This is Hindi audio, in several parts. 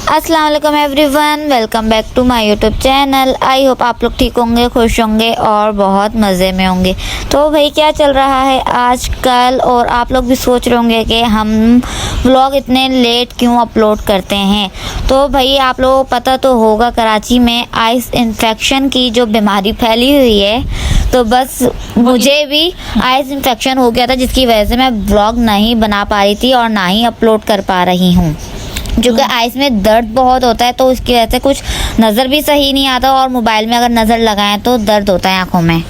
अस्सलाम वालेकुम everyone, welcome back to my YouTube channel. I hope आप लोग ठीक होंगे, खुश होंगे और बहुत मज़े में होंगे। तो भाई क्या चल रहा है आजकल, और आप लोग भी सोच रहे होंगे कि हम व्लॉग इतने लेट क्यों अपलोड करते हैं। तो भाई आप लोगों को पता तो होगा, कराची में आइस इन्फेक्शन की जो बीमारी फैली हुई है, तो बस मुझे भी आइस इन्फेक्शन हो गया था, जिसकी वजह से मैं व्लॉग नहीं बना पा रही थी और ना ही अपलोड कर पा रही हूँ। क्योंकि आइस में दर्द बहुत होता है, तो उसकी वजह से कुछ नज़र भी सही नहीं आता, और मोबाइल में अगर नज़र लगाएं तो दर्द होता है आँखों में।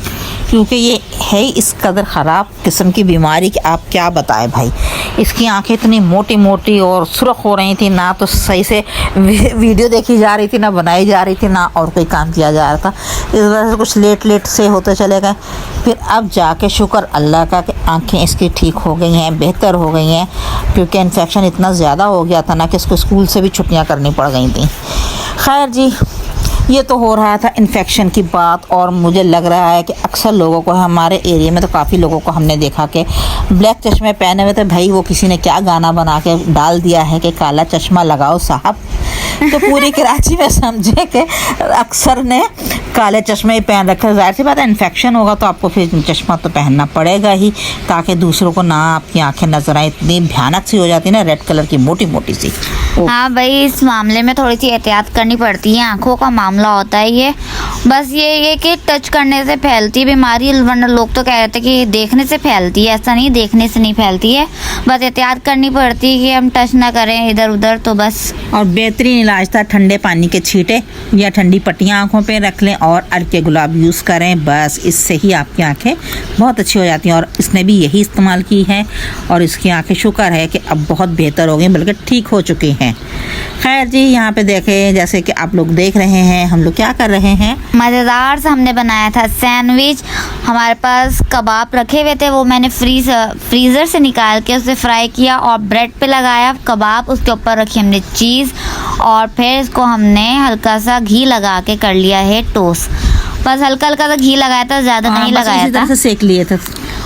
क्योंकि ये है इस कदर ख़राब किस्म की बीमारी कि आप क्या बताएं भाई। इसकी आंखें इतनी मोटी मोटी और सुर्ख हो रही थी, ना तो सही से वीडियो देखी जा रही थी, ना बनाई जा रही थी, ना और कोई काम किया जा रहा था। इस वजह से कुछ लेट से होते चले गए। फिर अब जाके शुक्र अल्लाह का कि आंखें इसकी ठीक हो गई हैं, बेहतर हो गई हैं। क्योंकि इन्फेक्शन इतना ज़्यादा हो गया था ना कि इसको स्कूल से भी छुट्टियाँ करनी पड़ गई थी। खैर जी, ये तो हो रहा था इन्फेक्शन की बात, और मुझे लग रहा है कि अक्सर लोगों को, हमारे एरिया में तो काफ़ी लोगों को हमने देखा कि ब्लैक चश्मे पहने हुए थे। भाई वो किसी ने क्या गाना बना के डाल दिया है कि काला चश्मा लगाओ साहब, तो पूरी कराची में समझे कि अक्सर ने काले चश्मे ही पहन रखे। जाहिर सी बात है, इन्फेक्शन होगा तो आपको फिर चश्मा तो पहनना पड़ेगा ही, ताकि दूसरों को ना आपकी आंखें नजर आए। इतनी भयानक सी हो जाती है ना, रेड कलर की मोटी मोटी सी। हाँ भाई, इस मामले में थोड़ी सी एहतियात करनी पड़ती है। आंखों का मामला होता है ये, बस ये कि टच करने से फैलती है बीमारी, वरना लोग तो कह रहे थे कि देखने से फैलती है। ऐसा नहीं, देखने से नहीं फैलती है, बस एहतियात करनी पड़ती है कि हम टच ना करें इधर उधर, तो बस। और बेहतरीन इलाज था ठंडे पानी के छींटे या ठंडी पट्टियाँ आँखों पे रख लें और अर्के गुलाब यूज़ करें, बस इससे ही आपकी आंखें बहुत अच्छी हो जाती हैं। और इसने भी यही इस्तेमाल की है, और इसकी आंखें शुक्र है कि अब बहुत बेहतर हो गई, बल्कि ठीक हो चुकी हैं। खैर जी, यहाँ पे देखें, जैसे कि आप लोग देख रहे हैं, हम लोग क्या कर रहे हैं, मज़ेदार से हमने बनाया था सैंडविच। हमारे पास कबाब रखे हुए थे, वो मैंने फ्रीज़र से निकाल के उसे फ्राई किया और ब्रेड पे लगाया कबाब, उसके ऊपर रखी हमने चीज़, और फिर इसको हमने हल्का सा घी लगा के कर लिया है टोस्ट। बस हल्का हल्का सा घी लगाया था, ज़्यादा नहीं लगाया था, सेक लिए थे।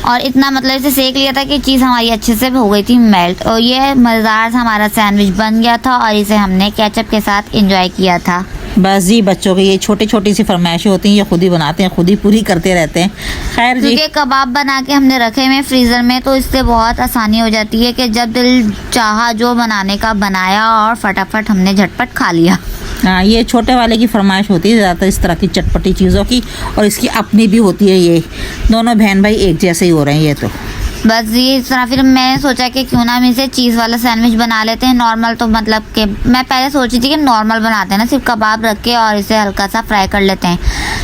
और इतना मतलब इसे सेक लिया था कि चीज़ हमारी अच्छे से हो गई थी मेल्ट, और ये मज़ेदार सा हमारा सैंडविच बन गया था, और इसे हमने केचप के साथ एंजॉय किया था। बस जी, बच्चों की ये छोटी छोटी सी फरमाइशें होती हैं, ये खुद ही बनाते हैं, खुद ही पूरी करते रहते हैं। खैर जी, क्योंकि कबाब बना के हमने रखे हुए फ्रीज़र में, तो इससे बहुत आसानी हो जाती है कि जब दिल चाहा जो बनाने का बनाया, और फटाफट हमने झटपट खा लिया। हाँ, ये छोटे वाले की फरमाइश होती है ज़्यादातर इस तरह की चटपटी चीज़ों की, और इसकी अपनी भी होती है। ये दोनों बहन भाई एक जैसे ही हो रहे हैं ये तो। बस ये इस तरह, फिर मैंने सोचा कि क्यों ना हम इसे चीज़ वाला सैंडविच बना लेते हैं। नॉर्मल तो मतलब कि मैं पहले सोची थी कि नॉर्मल बनाते हैं ना, सिर्फ कबाब रख के और इसे हल्का सा फ्राई कर लेते हैं,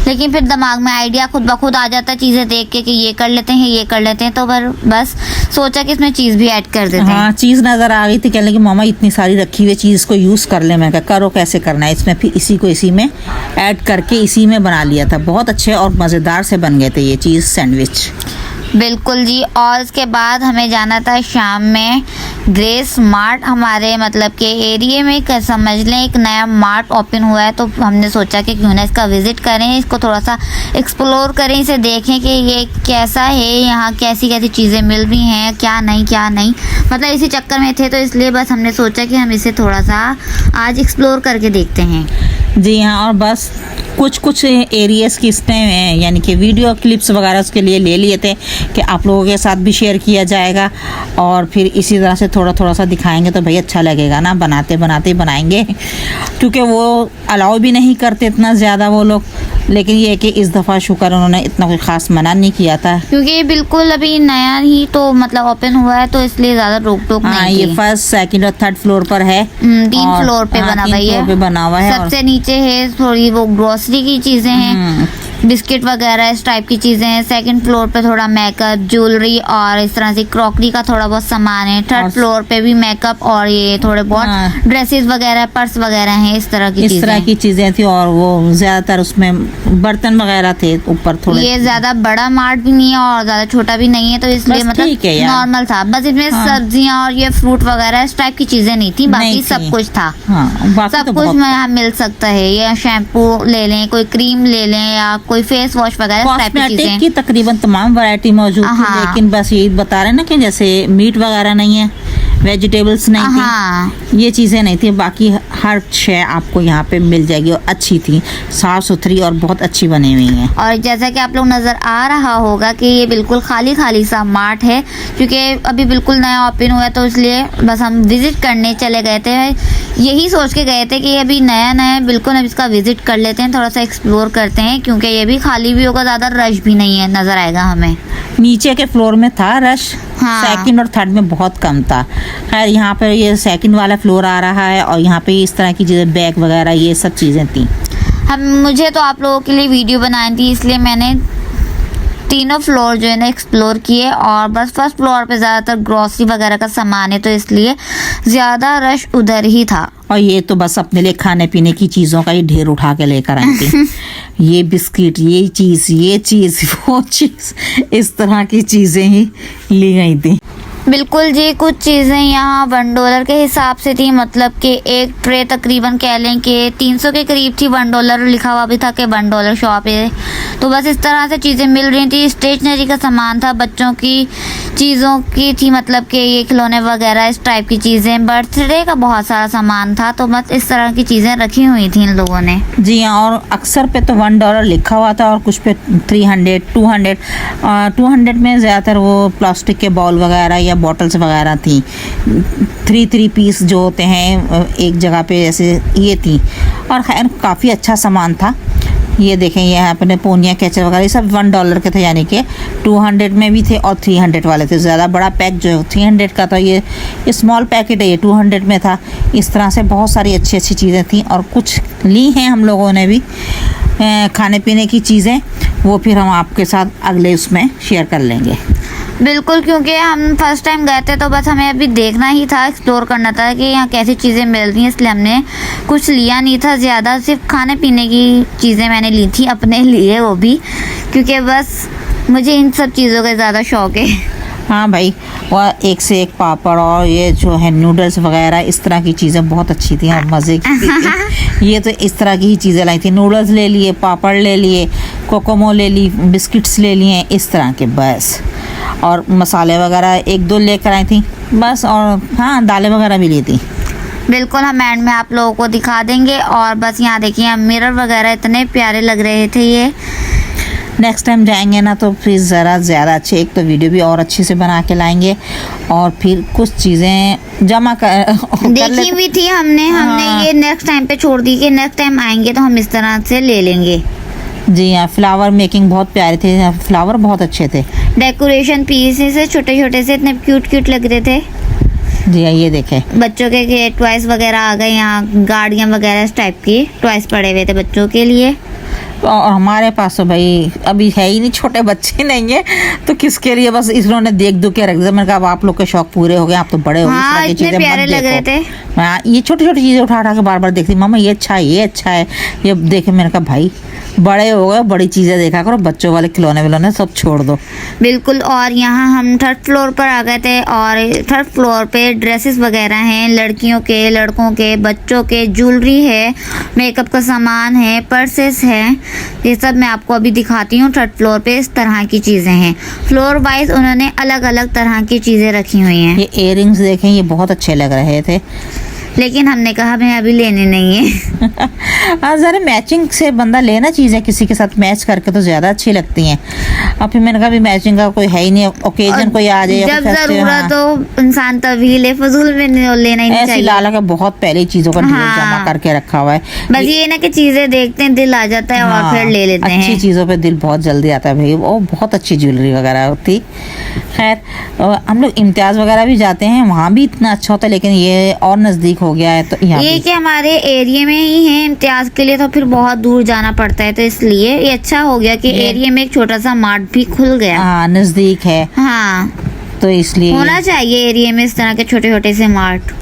लेकिन फिर दिमाग में आइडिया खुद ब खुद आ जाता है चीज़ें देख के कि ये कर लेते हैं, ये कर लेते हैं, तो बस सोचा कि इसमें चीज़ भी ऐड कर देते हैं। हाँ, चीज़ नज़र आ गई थी, कहने कि मामा इतनी सारी रखी हुई चीज़ को यूज़ कर ले। मैं कहा करो, कैसे करना है इसमें, फिर इसी को इसी में ऐड करके इसी में बना लिया था। बहुत अच्छे और मज़ेदार से बन गए थे ये चीज़ सैंडविच। बिल्कुल जी। और इसके बाद हमें जाना था शाम में ग्रेस मार्ट। हमारे मतलब के एरिया में समझ लें एक नया मार्ट ओपन हुआ है, तो हमने सोचा कि क्यों ना इसका विज़िट करें, इसको थोड़ा सा एक्सप्लोर करें, इसे देखें कि ये कैसा है, यहाँ कैसी कैसी चीज़ें मिल रही हैं, क्या नहीं, मतलब इसी चक्कर में थे, तो इसलिए बस हमने सोचा कि हम इसे थोड़ा सा आज एक्सप्लोर करके देखते हैं। जी हाँ, और बस कुछ एरियाज़ की इसमें यानी कि वीडियो क्लिप्स वगैरह उसके लिए ले लिए थे कि आप लोगों के साथ भी शेयर किया जाएगा, और फिर इसी तरह से थोड़ा सा दिखाएंगे तो भाई अच्छा लगेगा ना, बनाते बनाएंगे। क्योंकि वो अलाउ भी नहीं करते इतना ज़्यादा वो लोग, लेकिन ये है कि इस दफ़ा शुक्र उन्होंने इतना कोई ख़ास मना नहीं किया था, क्योंकि ये बिल्कुल अभी नया ही तो मतलब ओपन हुआ है, तो इसलिए ज़्यादा रोक टोक नहीं थी। ये फर्स्ट, सेकंड और थर्ड फ्लोर पर है, 3 फ्लोर पे बना हुआ है। सबसे नीचे है थोड़ी वो ग्रोसरी की चीज़ें हैं, बिस्किट वगैरह इस टाइप की चीज़ें हैं। सेकंड फ्लोर पे थोड़ा मेकअप, ज्वेलरी और इस तरह से क्रॉकरी का थोड़ा बहुत सामान है। थर्ड फ्लोर पे भी मेकअप और ये थोड़े बहुत ड्रेसेस वगैरह, पर्स वगैरह हैं, इस तरह की चीज़ें थी। और वो ज़्यादातर उसमें बर्तन वगैरह थे ऊपर थोड़े। ये ज़्यादा बड़ा मार्ट भी नहीं है और ज़्यादा छोटा भी नहीं है, तो इसलिए मतलब नॉर्मल था। बस इसमें सब्जियाँ और ये फ्रूट वगैरह इस टाइप की चीज़ें नहीं थी, बाकी सब कुछ था। सब कुछ यहाँ मिल सकता है। या शैम्पू ले लें, कोई क्रीम ले लें, या कोई फेस वॉश वगैरह कॉस्मेटिक की तकरीबन तमाम वैरायटी मौजूद है। लेकिन बस यही बता रहे हैं ना कि जैसे मीट वगैरह नहीं है, वेजिटेबल्स नहीं थी। हाँ ये चीज़ें नहीं थी, बाकी हर शय आपको यहाँ पे मिल जाएगी और अच्छी थी, साफ़ सुथरी और बहुत अच्छी बनी हुई है। और जैसा कि आप लोग नज़र आ रहा होगा कि ये बिल्कुल खाली खाली सा मार्ट है, क्योंकि अभी बिल्कुल नया ओपन हुआ है, तो इसलिए बस हम विज़िट करने चले गए थे। यही सोच के गए थे कि अभी नया नया है, बिल्कुल अब इसका विज़िट कर लेते हैं, थोड़ा सा एक्सप्लोर करते हैं, क्योंकि ये भी खाली भी होगा, ज़्यादा रश भी नहीं है, नज़र आएगा हमें। नीचे के फ्लोर में था रश, हाँ। सेकंड और थर्ड में बहुत कम था। खैर यहाँ पे ये सेकंड वाला फ्लोर आ रहा है और यहाँ पे इस तरह की चीज़ें, बैग वगैरह ये सब चीज़ें थी। मुझे तो आप लोगों के लिए वीडियो बनाई थी, इसलिए मैंने तीनों फ्लोर जो है ना एक्सप्लोर किए। और बस फर्स्ट फ्लोर पे ज़्यादातर ग्रॉसरी वगैरह का सामान है, तो इसलिए ज़्यादा रश उधर ही था। और ये तो बस अपने लिए खाने पीने की चीज़ों का ही ढेर उठा के लेकर आई थी। ये बिस्किट, ये चीज़ वो चीज़, इस तरह की चीज़ें ही ली गई थी। बिल्कुल जी, कुछ चीज़ें यहाँ $1 के हिसाब से थी, मतलब कि एक ट्रे तकरीबन कह लें कि 300 के करीब थी। $1 लिखा हुआ भी था कि $1 शॉप है, तो बस इस तरह से चीज़ें मिल रही थी। स्टेशनरी का सामान था, बच्चों की चीज़ों की थी, मतलब कि ये खिलौने वगैरह इस टाइप की चीज़ें। बर्थडे का बहुत सारा सामान था, तो बस इस तरह की चीज़ें रखी हुई थी इन लोगों ने। जी हाँ, और अक्सर पे तो $1 लिखा हुआ था और कुछ पे 300, 200 में ज़्यादातर वो प्लास्टिक के बॉल वगैरह या बॉटल्स वगैरह थी। 3 पीस जो होते हैं एक जगह पे, जैसे ये थी। और खैर काफ़ी अच्छा सामान था। ये देखें, ये अपने पोनिया कैचर वगैरह ये सब $1 के थे, यानी कि 200 में भी थे और 300 वाले थे। ज़्यादा बड़ा पैक जो है 300 का था, ये स्मॉल पैकेट है, ये 200 में था। इस तरह से बहुत सारी अच्छी अच्छी चीज़ें थी और कुछ ली हैं हम लोगों ने भी खाने पीने की चीज़ें, वो फिर हम आपके साथ अगले उसमें शेयर कर लेंगे। बिल्कुल, क्योंकि हम फर्स्ट टाइम गए थे, तो बस हमें अभी देखना ही था, एक्सप्लोर करना था कि यहाँ कैसी चीज़ें मिल रही हैं, इसलिए हमने कुछ लिया नहीं था ज़्यादा। सिर्फ खाने पीने की चीज़ें मैंने ली थी अपने लिए, वो भी क्योंकि बस मुझे इन सब चीज़ों का ज़्यादा शौक है। हाँ भाई, वह एक से एक पापड़ और ये जो है नूडल्स वगैरह, इस तरह की चीज़ें बहुत अच्छी थी और मज़े की थी। ये तो इस तरह की ही चीज़ें लाई थी, नूडल्स ले लिए, पापड़ ले लिए, कोकोमो ले ली, बिस्किट्स ले लिए, इस तरह के बस। और मसाले वगैरह 1-2 लेकर आई थी बस। और हाँ, दालें वगैरह भी ली थी। बिल्कुल, हम एंड में आप लोगों को दिखा देंगे। और बस यहाँ देखिए, मिरर वगैरह इतने प्यारे लग रहे थे। ये नेक्स्ट टाइम जाएंगे ना तो फिर ज़रा ज़्यादा अच्छे, एक तो वीडियो भी और अच्छे से बना के लाएंगे और फिर कुछ चीज़ें जमा कर देखी हुई थी हमने हाँ। ये नेक्स्ट टाइम पे छोड़ दी कि नेक्स्ट टाइम आएंगे तो हम इस तरह से ले लेंगे। जी हाँ, फ्लावर मेकिंग बहुत प्यारे थे, फ्लावर बहुत अच्छे थे। डेकोरेशन पीसेस से छोटे छोटे से इतने क्यूट लग रहे थे। जी हाँ, ये देखें, बच्चों के टॉयज वगैरह आ गए यहाँ, गाड़ियाँ वगैरह इस टाइप की टॉयज पड़े हुए थे बच्चों के लिए। और हमारे पास तो भाई अभी है ही नहीं, छोटे बच्चे नहीं है, तो किसके लिए, बस इन्होंने देख दो के रख दिया। मैंने कहा अब आप लोग के शौक पूरे हो गए, आप तो बड़े हो गए, हाँ, इस तरह की इतने चीजें प्यारे मत लग रहे देखो। थे। हाँ, ये छोटी छोटी चीजें उठा के बार बार देखती, मामा ये अच्छा है, ये अच्छा है, ये देखे। मैंने कहा भाई बड़े हो गए, बड़ी चीजें देखा करो, बच्चों वाले खिलौने विलौने सब छोड़ दो। बिल्कुल। और यहाँ हम 3rd फ्लोर पर आ गए थे और 3rd फ्लोर पे ड्रेसेस वगैरह हैं, लड़कियों के, लड़कों के, बच्चों के, ज्वेलरी है, मेकअप का सामान है, पर्सेस है, ये सब मैं आपको अभी दिखाती हूँ। 3rd फ्लोर पे इस तरह की चीज़ें हैं। फ्लोर वाइज उन्होंने अलग अलग तरह की चीज़ें रखी हुई हैं। ये इयररिंग्स देखें, ये बहुत अच्छे लग रहे थे, लेकिन हमने कहा हमें अभी लेने नहीं है। हाँ, ज़रा मैचिंग से बंदा लेना चीज़ें किसी के साथ मैच करके तो ज़्यादा अच्छी लगती हैं। अब फिर मैंने कहा भी मैचिंग का कोई है ही नहीं, ओकेजन कोई आ जाए, जब जरूरत हो इंसान तभी ले, फजूल में लेना ही नहीं चाहिए। लाला का बहुत पहले चीज़ों का ढेर जमा करके रखा हुआ है। बस ये ना कि चीजें देखते हैं, दिल आ जाता है और फिर ले लेते हैं। अच्छी चीज़ों पे दिल बहुत जल्दी आता है भाई। वो बहुत अच्छी ज्वेलरी वगैरह थी। खैर, हम लोग इम्तियाज़ वगैरह भी जाते हैं, वहाँ भी इतना अच्छा होता है, लेकिन ये और नज़दीक हो गया है तो यहाँ ये कि हमारे एरिया में ही है इम्तियाज के लिए, तो फिर बहुत दूर जाना पड़ता है, तो इसलिए ये अच्छा हो गया कि एरिया में एक छोटा सा मार्ट भी खुल गया। हाँ, नज़दीक है, हाँ, तो इसलिए होना चाहिए एरिया में इस तरह के छोटे छोटे से मार्ट।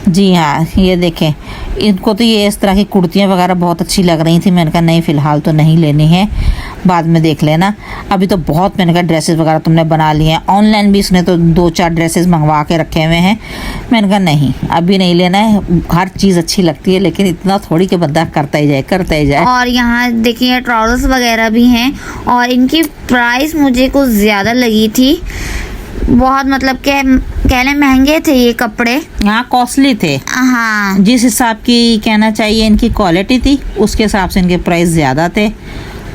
जी हाँ, ये देखें, इनको तो ये इस तरह की कुर्तियाँ वगैरह बहुत अच्छी लग रही थी। मैंने कहा नहीं, फ़िलहाल तो नहीं लेनी है, बाद में देख लेना। अभी तो बहुत, मैंने कहा ड्रेसेस वगैरह तुमने बना लिए हैं, ऑनलाइन भी इसने तो 2-4 ड्रेसेस मंगवा के रखे हुए हैं। मैंने कहा नहीं, अभी नहीं लेना है। हर चीज़ अच्छी लगती है, लेकिन इतना थोड़ी कि बंदा करता ही जाए। और यहाँ देखिए ट्राउजर्स वगैरह भी हैं और इनकी प्राइस मुझे कुछ ज़्यादा लगी थी। बहुत मतलब के कहने महंगे थे ये कपड़े। यहाँ कॉस्टली थे। हाँ जिस हिसाब की कहना चाहिए इनकी क्वालिटी थी उसके हिसाब से इनके प्राइस ज़्यादा थे,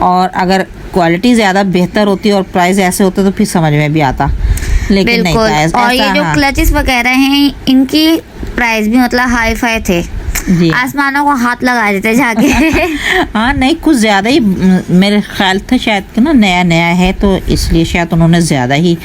और अगर क्वालिटी ज़्यादा बेहतर होती और प्राइस ऐसे होते तो फिर समझ में भी आता, लेकिन नहीं बिल्कुल। था ऐसा। और ये जो हाँ। क्लचेस वगैरह हैं इनकी प्राइस भी मतलब हाई फाई थे, जी आसमानों को हाथ लगा देते जाके। हाँ नहीं कुछ ज़्यादा ही मेरे ख्याल था शायद कि ना नया नया है तो इसलिए शायद उन्होंने ज़्यादा ही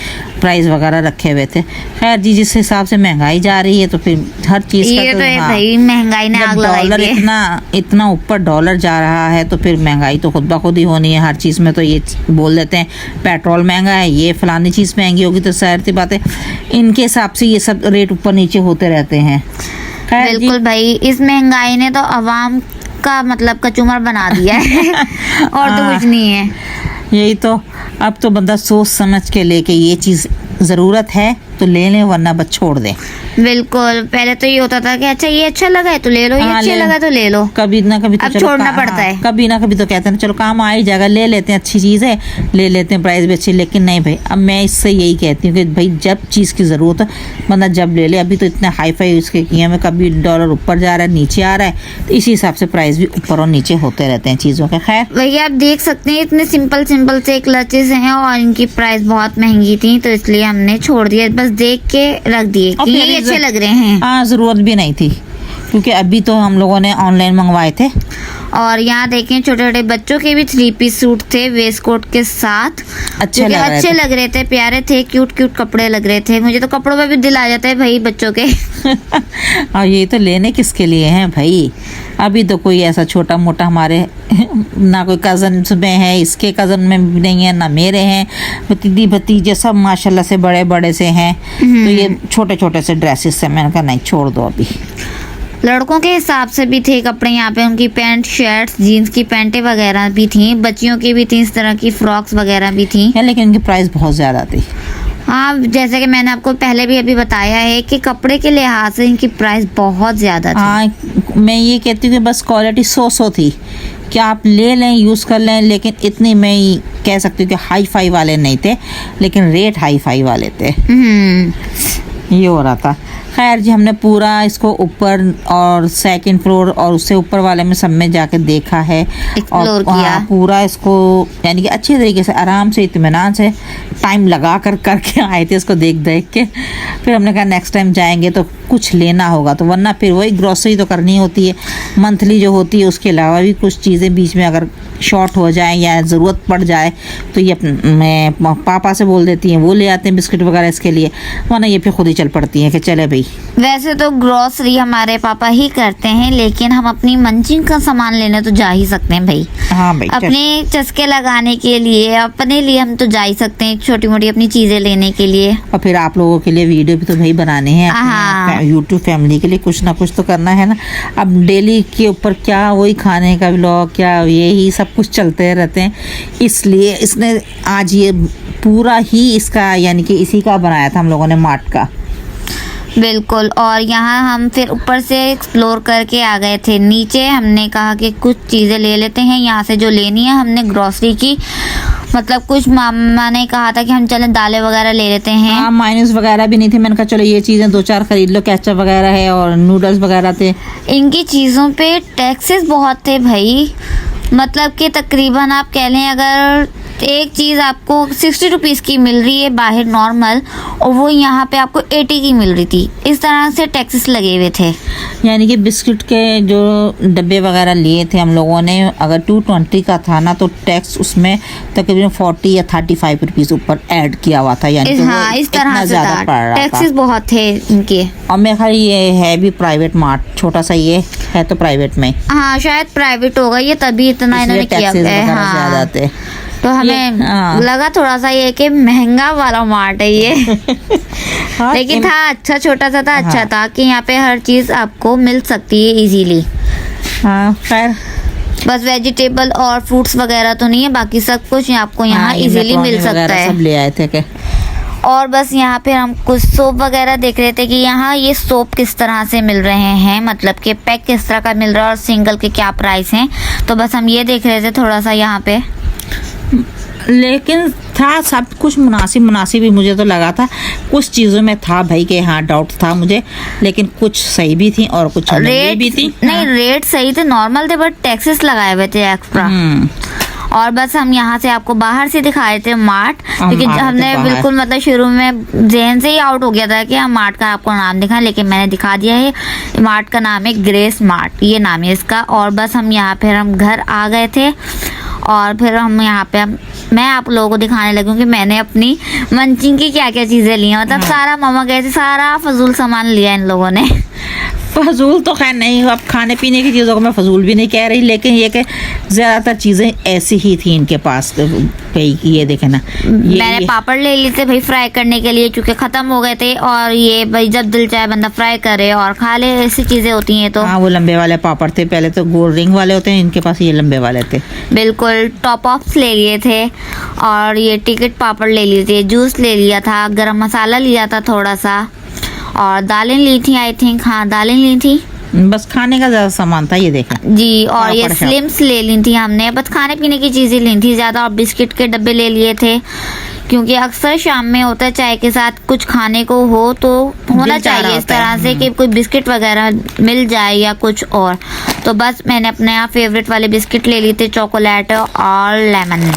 प्राइस वगैरह रखे हुए थे। खैर जी, जिस हिसाब से महंगाई जा रही है तो फिर हर चीज़ का ये तो है हाँ, भाई, महंगाई ने जब आग लगाई डॉलर है। इतना ऊपर डॉलर जा रहा है तो फिर महंगाई तो खुद ब खुद ही होनी है हर चीज़ में। तो ये बोल देते हैं पेट्रोल महंगा है, ये फलानी चीज़ महंगी होगी, तो जाहिर सी बात है इनके हिसाब से ये सब रेट ऊपर नीचे होते रहते हैं। खैर जी, बिल्कुल भाई, इस महंगाई ने तो अवाम का मतलब कचूमर बना दिया है। और तो कुछ नहीं है। यही तो, अब तो बंदा सोच समझ के लेके ये चीज़ ज़रूरत है तो ले लें वरना बस छोड़ दें। बिल्कुल, पहले तो ये होता था कि अच्छा ये अच्छा लगा है तो ले लो, ये हाँ, अच्छा ले लो। लगा तो ले लो। कभी ना कभी तो अब चलो छोड़ना पड़ता है। कभी ना कभी तो कहते हैं चलो काम आ ही जाएगा, ले लेते हैं, अच्छी चीज़ है ले लेते हैं, प्राइस भी अच्छी। लेकिन नहीं भाई, अब मैं इससे यही कहती हूँ कि भाई जब चीज़ की ज़रूरत है बंदा जब ले ले। अभी तो इतने हाई फाई उसके किए में, कभी डॉलर ऊपर जा रहा है नीचे आ रहा है, तो इसी हिसाब से प्राइस भी ऊपर और नीचे होते रहते हैं चीज़ों के। खैर भैया आप देख सकते हैं इतने सिंपल सिंपल से क्लचेस हैं और इनकी प्राइस बहुत महंगी थी, तो इसलिए हमने छोड़ दिया, बस देख के रख दिए और कि फिर ये अच्छे लग रहे हैं। हाँ, ज़रूरत भी नहीं थी क्योंकि अभी तो हम लोगों ने ऑनलाइन मंगवाए थे। और यहाँ देखें छोटे छोटे बच्चों के भी 3 पीस सूट थे वेस्ट कोट के साथ, अच्छे जो कि लग रहे अच्छे थे। लग रहे थे, प्यारे थे, क्यूट क्यूट कपड़े लग रहे थे। मुझे तो कपड़ों पे भी दिल आ जाता है भाई बच्चों के। और ये तो लेने किसके लिए हैं भाई? अभी तो कोई ऐसा छोटा मोटा हमारे ना कोई कज़न में है, इसके कज़न में भी नहीं है, ना मेरे हैं, दीदी भतीजे सब माशाल्लाह से बड़े बड़े से हैं। तो ये छोटे छोटे से ड्रेसेस से मैंने कहा नहीं छोड़ दो अभी। लड़कों के हिसाब से भी थे कपड़े यहाँ पे, उनकी पैंट शर्ट्स जीन्स की पैंटें वगैरह भी थी, बच्चियों की भी थी, इस तरह की फ्रॉक्स वगैरह भी थी। है लेकिन इनकी प्राइस बहुत ज़्यादा थी। हाँ, जैसे कि मैंने आपको पहले भी अभी बताया है कि कपड़े के लिहाज से इनकी प्राइस बहुत ज़्यादा थी। हाँ, मैं ये कहती हूँ कि बस क्वालिटी सो थी कि आप ले लें यूज़ कर लें, लेकिन इतनी मैं कह सकती हूँ कि हाई फाई वाले नहीं थे, लेकिन रेट हाई फाई वाले थे, ये हो रहा था। खैर जी, हमने पूरा इसको ऊपर और सेकंड फ्लोर और उससे ऊपर वाले में सब में जाके देखा है एक्सप्लोर और किया। पूरा इसको यानी कि अच्छे तरीके से आराम से इत्मीनान से टाइम लगा कर करके आए थे इसको देख देख के। फिर हमने कहा नेक्स्ट टाइम जाएंगे तो कुछ लेना होगा, तो वरना फिर वही ग्रॉसरी तो करनी होती है मंथली जो होती है, उसके अलावा भी कुछ चीज़ें बीच में अगर शॉर्ट हो जाए या ज़रूरत पड़ जाए तो ये मैं पापा से बोल देती हैं, वो ले आते हैं बिस्किट वगैरह इसके लिए, वरना ये फिर खुद ही चल पड़ती हैं कि चले भाई। वैसे तो ग्रोसरी हमारे पापा ही करते हैं, लेकिन हम अपनी मंचिंग का सामान लेने तो जा ही सकते हैं भाई। हाँ भाई, अपने चस्के लगाने के लिए, अपने लिए हम तो जा ही सकते हैं, छोटी मोटी अपनी चीजें लेने के लिए। और फिर आप लोगों के लिए वीडियो भी तो भाई बनाने हैं, हाँ। यूट्यूब फैमिली के लिए कुछ ना कुछ तो करना है ना। अब डेली के ऊपर क्या वही खाने का व्लॉग, क्या यही सब कुछ चलते रहते हैं, इसलिए इसने आज ये पूरा ही इसका यानी कि इसी का बनाया था हम लोगों ने, मार्ट का। बिल्कुल। और यहाँ हम फिर ऊपर से एक्सप्लोर करके आ गए थे नीचे। हमने कहा कि कुछ चीज़ें ले लेते हैं यहाँ से जो लेनी है। हमने ग्रोसरी की मतलब कुछ मामा ने कहा था कि हम चलें दालें वगैरह ले लेते हैं। हाँ, माइनस वगैरह भी नहीं थे, मैंने कहा चलो ये चीज़ें 2-4 खरीद लो, केचप वगैरह है और नूडल्स वगैरह थे। इनकी चीज़ों पे टैक्सेस बहुत थे भाई, मतलब कि तकरीबन आप कह लें अगर एक चीज़ आपको 60 रुपीज़ की मिल रही है बाहर नॉर्मल, और वो यहाँ पे आपको 80 की मिल रही थी। इस तरह से टैक्सेस लगे हुए थे। यानी कि बिस्किट के जो डब्बे वगैरह लिए थे हम लोगों ने, अगर 220 का था ना तो टैक्स उसमें तकरीबन 40 या 35 रुपीज़ ऊपर ऐड किया हुआ था। यानी कि हाँ, इस तरह से ज़्यादा था, पड़ रहा टैक्सेस था। बहुत थे इनके। और मेरे ख्याल ये है भी प्राइवेट मार्ट, छोटा सा ये है तो प्राइवेट में, हाँ शायद प्राइवेट होगा ये, तभी इतना इन्होंने इसलिए किया टैक्सेस है। वगैरह ज़्यादा हाँ, थे। तो हमें हाँ। लगा थोड़ा सा ये कि महंगा वाला मार्ट है ये। हाँ, लेकिन था अच्छा, छोटा सा था, अच्छा हाँ। था कि यहाँ पे हर चीज़ आपको मिल सकती है इजीली। हाँ खैर, बस वेजिटेबल और फ्रूट्स वगैरह तो नहीं है, बाकी सब कुछ आपको यहाँ हाँ, ये इजीली मिल मैक्रोनी सकता वगैरह है। सब ले आए थे के। और बस यहाँ पे हम कुछ सोप वगैरह देख रहे थे कि यहाँ ये सोप किस तरह से मिल रहे हैं, मतलब कि पैक किस तरह का मिल रहा है और सिंगल के क्या प्राइस हैं। तो बस हम ये देख रहे थे थोड़ा सा यहाँ पे। लेकिन था सब कुछ मुनासिब ही मुझे तो लगा था। कुछ चीज़ों में था भाई के हाँ डाउट था मुझे, लेकिन कुछ सही भी थी और कुछ रेट भी थी। नहीं, रेट सही थे, नॉर्मल थे, बट टैक्सेस लगाए हुए थे एक्स्ट्रा। और बस हम यहाँ से आपको बाहर से दिखाए थे मार्ट, क्योंकि हमने बिल्कुल मतलब शुरू में जहन से ही आउट हो गया था कि हम मार्ट का आपको नाम दिखाएं, लेकिन मैंने दिखा दिया है। मार्ट का नाम है ग्रेस मार्ट, ये नाम है इसका। और बस हम यहाँ फिर हम घर आ गए थे और फिर हम यहाँ पे मैं आप लोगों को दिखाने लगी कि मैंने अपनी मंचिंग की क्या क्या चीज़ें ली हैं। मतलब सारा मामा गए थे, सारा फजूल सामान लिया इन लोगों ने। फजूल तो खैर नहीं, अब खाने पीने की चीज़ों को मैं फजूल भी नहीं कह रही, लेकिन ये कि ज़्यादातर चीज़ें ऐसी ही थी इनके पास। भाई ये देखे ना, मैंने पापड़ ले लिए थे भाई फ्राई करने के लिए, क्योंकि ख़त्म हो गए थे। और ये भाई जब दिल चाहे बंदा फ्राई करे और खा ले, ऐसी चीज़ें होती हैं। तो हाँ, वो लंबे वाले पापड़ थे, पहले तो गोल रिंग वाले होते हैं, इनके पास ये लंबे वाले थे। बिल्कुल टॉप ऑफ्स ले लिए थे और ये टिकट पापड़ ले लिए थे, जूस ले लिया था, गरम मसाला लिया था थोड़ा सा, और दालें ली थी। आई थिंक हाँ दालें ली थी, बस खाने का ज़्यादा सामान था ये देखें जी। और ये स्लिम्स ले ली थी हमने, बस खाने पीने की चीज़ें ली थी ज़्यादा। और बिस्किट के डब्बे ले लिए थे, क्योंकि अक्सर शाम में होता है चाय के साथ कुछ खाने को हो तो होना चाहिए इस तरह से कि कोई बिस्किट वगैरह मिल जाए या कुछ और। तो बस मैंने अपने यहाँ फेवरेट वाले बिस्किट ले लिए थे, चॉकलेट और लेमन।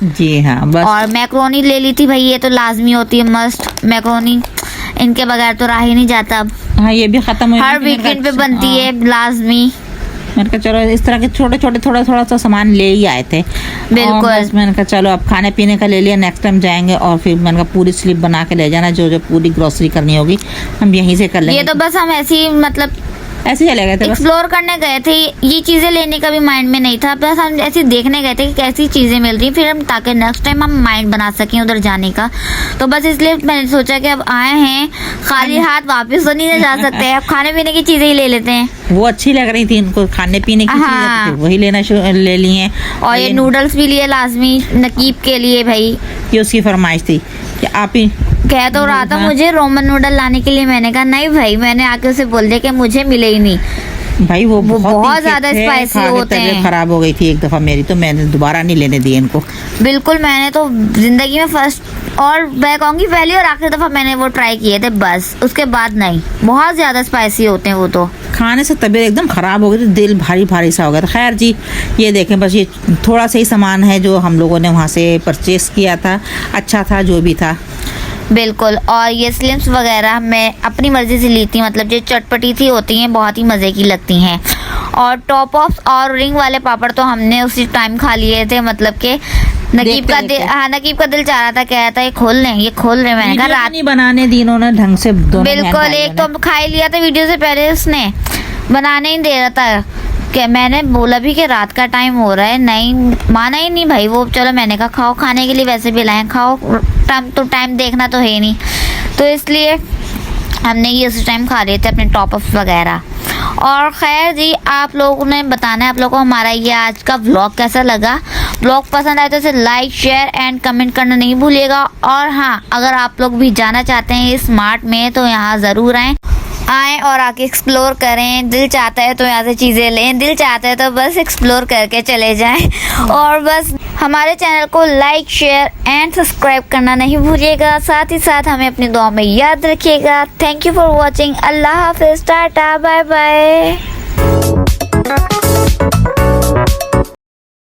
जी हाँ, बस। और मैक्रोनी ले ली थी भाई, ये तो लाजमी होती है, मस्ट मैक्रोनी, इनके बगैर तो रहा ही नहीं जाता। अब हाँ ये भी खत्म हो, हर वीकेंड पे बनती है लाजमी। मैंने कहा चलो इस तरह के छोटे छोटे थोड़ा सा सामान ले ही आए थे। बिल्कुल। बस मैंने कहा चलो अब खाने पीने का ले लिया, नेक्स्ट टाइम जाएंगे और फिर मैंने कहा पूरी स्लिप बना के ले जाना, जो जो पूरी ग्रोसरी करनी होगी हम यहीं से कर लेंगे। ये तो बस हम ऐसी मतलब ऐसे चले गए थे, एक्सप्लोर करने गए थे। ये चीज़ें लेने का भी माइंड में नहीं था, बस हम ऐसे देखने गए थे कि कैसी चीज़ें मिल रही, फिर हम ताकि नेक्स्ट टाइम हम माइंड बना सकें उधर जाने का। तो बस इसलिए मैंने सोचा कि अब आए हैं खाली हाथ वापस तो नहीं जा सकते, अब खाने पीने की चीज़ें ही ले लेते हैं। वो अच्छी लग रही थी इनको खाने पीने की चीज़ें, वही ले ली हैं। और ये नूडल्स भी लिए लाजमी नकीब के लिए भाई, ये उसकी फरमाइश थी कि आप ही कह तो रहा था मुझे रोमन नूडल लाने के लिए। मैंने कहा नहीं भाई, मैंने आके उसे बोल दिया कि मुझे मिले ही नहीं भाई, वो बहुत ज्यादा स्पाइसी होते हैं। खराब हो गई थी एक दफा मेरी, तो मैंने दोबारा नहीं लेने दिए इनको। बिल्कुल, मैंने तो जिंदगी में फर्स्ट और मैं कहूँगी पहली और आखिरी दफा मैंने वो ट्राई किए थे, बस उसके बाद नहीं। बहुत ज्यादा स्पाइसी होते हैं वो, तो खाने से तबीयत एकदम ख़राब हो गई थी, दिल भारी भारी सा हो गया था। खैर जी, ये देखें बस ये थोड़ा सा ही सामान है जो हम लोगों ने वहाँ से परचेस किया था, अच्छा था जो भी था। बिल्कुल। और ये स्लिम्स वगैरह मैं अपनी मर्ज़ी से ली थी, मतलब जो चटपटी सी होती हैं, बहुत ही मज़े की लगती हैं। और टॉप ऑफ और रिंग वाले पापड़ तो हमने उसी टाइम खा लिए थे, मतलब कि नकीब का दिल, हाँ नकीब का दिल चाह रहा था, कह रहा था ये खोल लें। मैंने कहा रात नहीं बनाने दी इन्होंने ढंग से। बिल्कुल, एक तो खा ही लिया था वीडियो से पहले, उसने बनाने ही दे रहा था। कि मैंने बोला भी कि रात का टाइम हो रहा है, नहीं माना ही नहीं भाई वो। चलो मैंने कहा खाओ, खाने के लिए वैसे भी लाए, खाओ, टाइम देखना तो है नहीं, तो इसलिए हमने ये उस टाइम खा लिए थे अपने टॉप अप वगैरह। और खैर जी, आप लोगों ने बताना है आप लोगों को हमारा ये आज का व्लॉग कैसा लगा। व्लॉग पसंद आए तो इसे लाइक शेयर एंड कमेंट करना नहीं भूलिएगा। और हाँ, अगर आप लोग भी जाना चाहते हैं इस मार्ट में तो यहाँ ज़रूर आएँ और आके एक्सप्लोर करें। दिल चाहता है तो यहाँ से चीज़ें लें, दिल चाहता है तो बस एक्सप्लोर करके चले जाएं। और बस हमारे चैनल को लाइक शेयर एंड सब्सक्राइब करना नहीं भूलिएगा। साथ ही साथ हमें अपनी दुआ में याद रखिएगा। Thank you for watching. Allah हाफिज़, टाटा, बाय बाय।